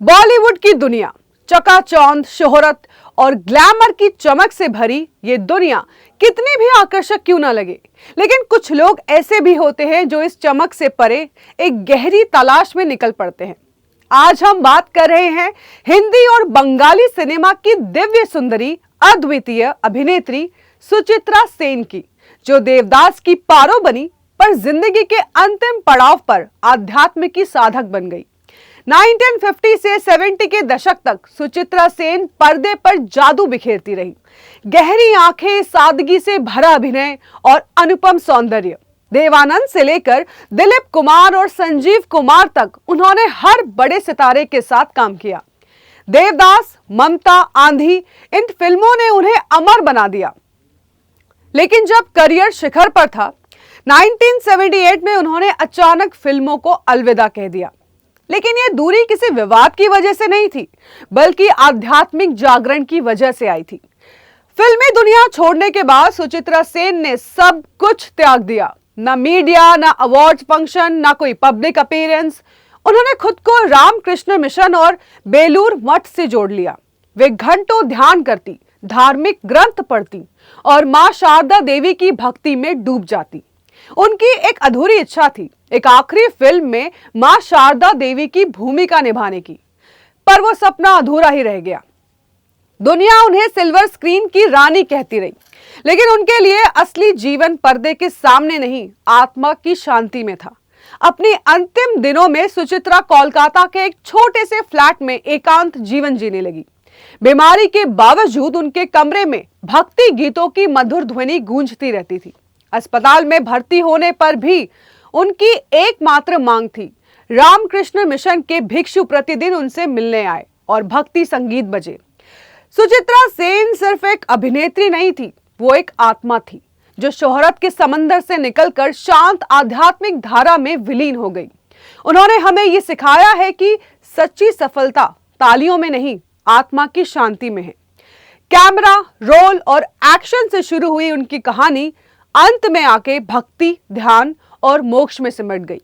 बॉलीवुड की दुनिया चकाचौंध शोहरत और ग्लैमर की चमक से भरी ये दुनिया कितनी भी आकर्षक क्यों ना लगे, लेकिन कुछ लोग ऐसे भी होते हैं जो इस चमक से परे एक गहरी तलाश में निकल पड़ते हैं। आज हम बात कर रहे हैं हिंदी और बंगाली सिनेमा की दिव्य सुंदरी अद्वितीय अभिनेत्री सुचित्रा सेन की, जो देवदास की पारो बनी पर जिंदगी के अंतिम पड़ाव पर आध्यात्म की साधक बन गई। 1950 से 70 के दशक तक सुचित्रा सेन पर्दे पर जादू बिखेरती रही। गहरी आंखें, सादगी से भरा अभिनय और अनुपम सौंदर्य। देवानंद से लेकर दिलीप कुमार और संजीव कुमार तक उन्होंने हर बड़े सितारे के साथ काम किया। देवदास, ममता, आंधी, इन फिल्मों ने उन्हें अमर बना दिया। लेकिन जब करियर शिखर पर था, 1978 में उन्होंने अचानक फिल्मों को अलविदा कह दिया। लेकिन यह दूरी किसी विवाद की वजह से नहीं थी, बल्कि आध्यात्मिक जागरण की वजह से आई थी। फिल्मी दुनिया छोड़ने के बाद सुचित्रा सेन ने सब कुछ त्याग दिया। न मीडिया, न अवार्ड फंक्शन, न कोई पब्लिक अपीयरेंस। उन्होंने खुद को रामकृष्ण मिशन और बेलूर मठ से जोड़ लिया। वे घंटों ध्यान करती, धार्मिक ग्रंथ पढ़ती और मां शारदा देवी की भक्ति में डूब जाती। उनकी एक अधूरी इच्छा थी, एक आखिरी फिल्म में मां शारदा देवी की भूमिका निभाने की, पर वो सपना अधूरा ही रह गया। दुनिया उन्हें सिल्वर स्क्रीन की रानी कहती रही, लेकिन उनके लिए असली जीवन पर्दे के सामने नहीं, आत्मा की शांति में था। अपने अंतिम दिनों में सुचित्रा कोलकाता के एक छोटे से फ्लैट में एकांत जीवन जीने लगी। बीमारी के बावजूद उनके कमरे में भक्ति गीतों की मधुर ध्वनि गूंजती रहती थी। अस्पताल में भर्ती होने पर भी उनकी एकमात्र मांग थी, रामकृष्ण मिशन के भिक्षु प्रतिदिन उनसे मिलने आए और भक्ति संगीत बजे। सुचित्रा सेन सिर्फ एक अभिनेत्री नहीं थी, वो एक आत्मा थी जो शोहरत के समंदर से निकलकर शांत आध्यात्मिक धारा में विलीन हो गई। उन्होंने हमें ये सिखाया है कि सच्ची सफलता तालियों में नहीं, आत्मा की शांति में है। कैमरा, रोल और एक्शन से शुरू हुई उनकी कहानी अंत में आके भक्ति, ध्यान और मोक्ष में सिमट गई।